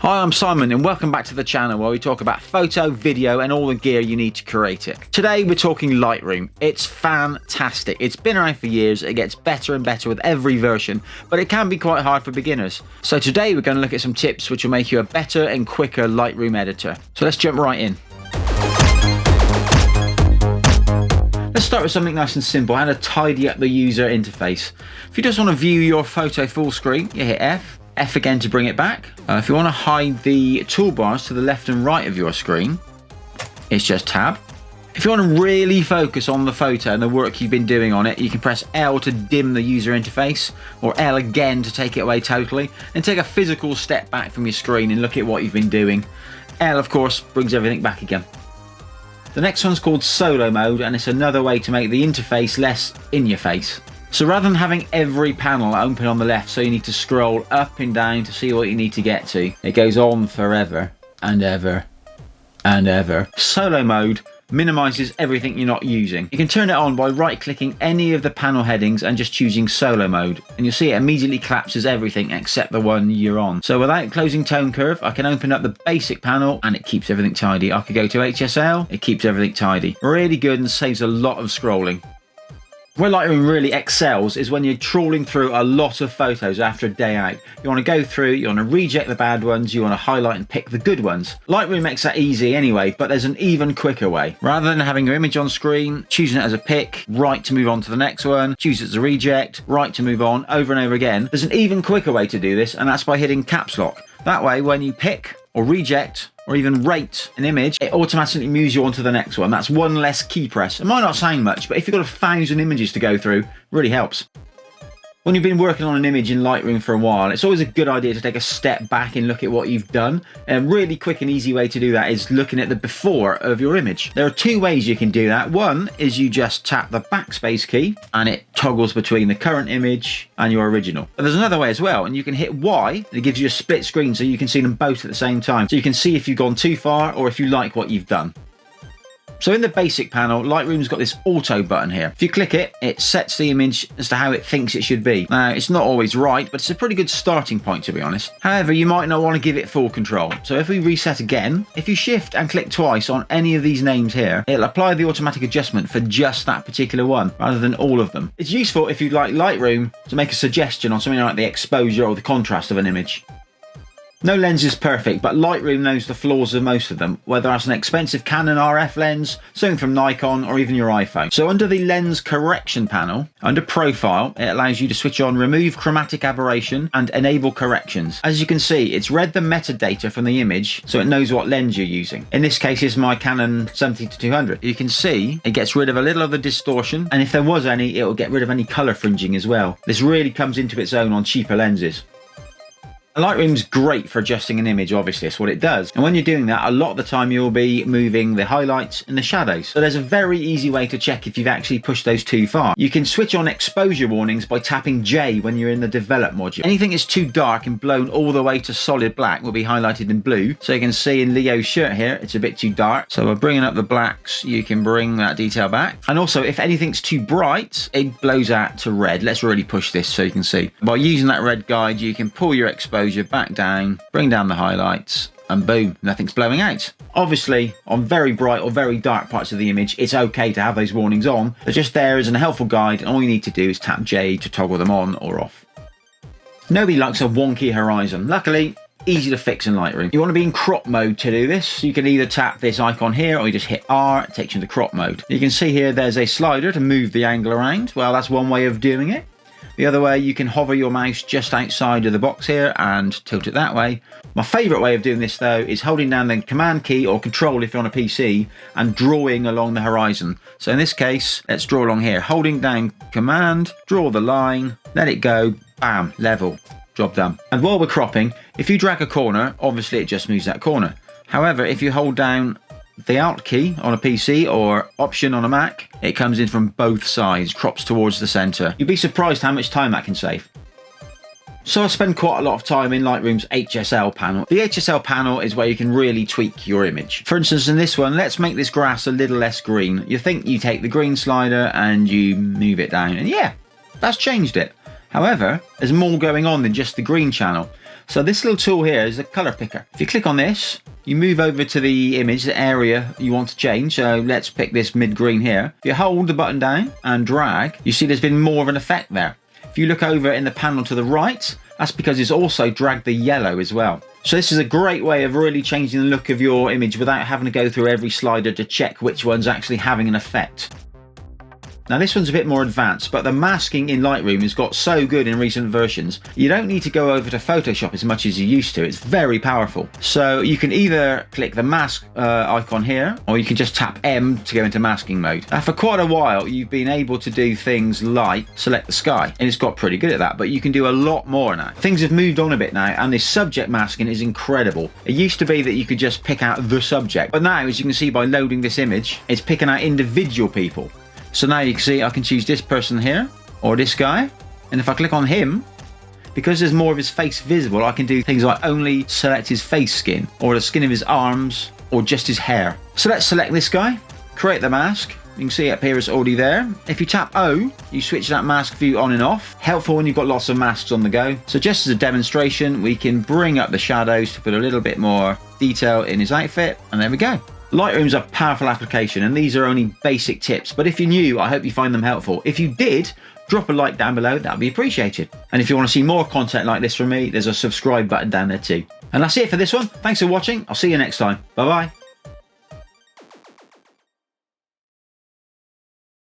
Hi, I'm Simon and welcome back to the channel where we talk about photo, video and all the gear you need to create it. Today we're talking Lightroom. It's fantastic. It's been around for years, it gets better and better with every version, but it can be quite hard for beginners. So today we're going to look at some tips which will make you a better and quicker Lightroom editor. So let's jump right in. Let's start with something nice and simple, how to tidy up the user interface. If you just want to view your photo full screen, you hit F. F again to bring it back. If you want to hide the toolbars to the left and right of your screen, it's just Tab. If you want to really focus on the photo and the work you've been doing on it, you can press L to dim the user interface, or L again to take it away totally, and take a physical step back from your screen and look at what you've been doing. L, of course, brings everything back again. The next one's called Solo Mode, and it's another way to make the interface less in your face. So rather than having every panel open on the left, so you need to scroll up and down to see what you need to get to, it goes on forever and ever and ever. Solo mode minimizes everything you're not using. You can turn it on by right clicking any of the panel headings and just choosing solo mode, and you'll see it immediately collapses everything except the one you're on. So without closing tone curve, I can open up the basic panel and it keeps everything tidy. I could go to HSL, it keeps everything tidy. Really good and saves a lot of scrolling. Where Lightroom really excels is when you're trawling through a lot of photos after a day out. You want to go through, you want to reject the bad ones, you want to highlight and pick the good ones. Lightroom makes that easy anyway, but there's an even quicker way. Rather than having your image on screen, choosing it as a pick, right to move on to the next one, choose it as a reject, right to move on, over and over again, there's an even quicker way to do this, and that's by hitting caps lock. That way, when you pick or reject or even rate an image, it automatically moves you on to the next one. That's one less key press. It might not sound much, but if you've got 1,000 images to go through, it really helps. When you've been working on an image in Lightroom for a while, it's always a good idea to take a step back and look at what you've done. A really quick and easy way to do that is looking at the before of your image. There are two ways you can do that. One is you just tap the backspace key and it toggles between the current image and your original. But there's another way as well, and you can hit Y and it gives you a split screen so you can see them both at the same time. So you can see if you've gone too far or if you like what you've done. So in the basic panel, Lightroom's got this auto button here. If you click it, it sets the image as to how it thinks it should be. Now, it's not always right, but it's a pretty good starting point, to be honest. However, you might not want to give it full control. So if we reset again, if you shift and click twice on any of these names here, it'll apply the automatic adjustment for just that particular one, rather than all of them. It's useful if you'd like Lightroom to make a suggestion on something like the exposure or the contrast of an image. No lens is perfect, but Lightroom knows the flaws of most of them, whether that's an expensive Canon RF lens, something from Nikon, or even your iPhone. So under the lens correction panel, under profile, it allows you to switch on remove chromatic aberration and enable corrections. As you can see, it's read the metadata from the image, so it knows what lens you're using. In this case, it's my Canon 70-200. You can see it gets rid of a little of the distortion, and if there was any, it will get rid of any color fringing as well. This really comes into its own on cheaper lenses. Lightroom's great for adjusting an image, obviously, that's what it does. And when you're doing that, a lot of the time you'll be moving the highlights and the shadows. So there's a very easy way to check if you've actually pushed those too far. You can switch on exposure warnings by tapping J when you're in the develop module. Anything that's too dark and blown all the way to solid black will be highlighted in blue. So you can see in Leo's shirt here, it's a bit too dark. So by bringing up the blacks, you can bring that detail back. And also, if anything's too bright, it blows out to red. Let's really push this so you can see. By using that red guide, you can pull your exposure back down, bring down the highlights, and boom, nothing's blowing out. Obviously, on very bright or very dark parts of the image, it's okay to have those warnings on. They're just there as a helpful guide, and all you need to do is tap J to toggle them on or off. Nobody likes a wonky horizon. Luckily, easy to fix in Lightroom. You want to be in crop mode to do this. You can either tap this icon here or you just hit R, it takes you into crop mode. You can see here there's a slider to move the angle around. Well, that's one way of doing it. The other way, you can hover your mouse just outside of the box here and tilt it that way. My favourite way of doing this though is holding down the command key or control if you're on a PC and drawing along the horizon. So in this case, let's draw along here. Holding down command, draw the line, let it go, bam, level, job done. And while we're cropping, if you drag a corner, obviously it just moves that corner. However, if you hold down the Alt key on a PC or Option on a Mac, it comes in from both sides, crops towards the center. You'd be surprised how much time that can save. So I spend quite a lot of time in Lightroom's HSL panel. The HSL panel is where you can really tweak your image. For instance, in this one, let's make this grass a little less green. You think you take the green slider and you move it down, and yeah, that's changed it. However, there's more going on than just the green channel. So this little tool here is a color picker. If you click on this, you move over to the image, the area you want to change. So let's pick this mid-green here. If you hold the button down and drag, you see there's been more of an effect there. If you look over in the panel to the right, that's because it's also dragged the yellow as well. So this is a great way of really changing the look of your image without having to go through every slider to check which one's actually having an effect. Now this one's a bit more advanced, but the masking in Lightroom has got so good in recent versions, you don't need to go over to Photoshop as much as you used to. It's very powerful. So you can either click the mask icon here, or you can just tap M to go into masking mode. Now for quite a while, you've been able to do things like select the sky, and it's got pretty good at that, but you can do a lot more now. Things have moved on a bit now, and this subject masking is incredible. It used to be that you could just pick out the subject, but now, as you can see by loading this image, it's picking out individual people. So now you can see I can choose this person here, or this guy, and if I click on him, because there's more of his face visible, I can do things like only select his face skin, or the skin of his arms, or just his hair. So let's select this guy, create the mask. You can see it up here, it's already there. If you tap O, you switch that mask view on and off. Helpful when you've got lots of masks on the go. So just as a demonstration, we can bring up the shadows to put a little bit more detail in his outfit, and there we go. Lightroom's a powerful application, and these are only basic tips, but if you're new, I hope you find them helpful. If you did, drop a like down below, that would be appreciated. And if you want to see more content like this from me, there's a subscribe button down there too. And that's it for this one. Thanks for watching. I'll see you next time. Bye bye.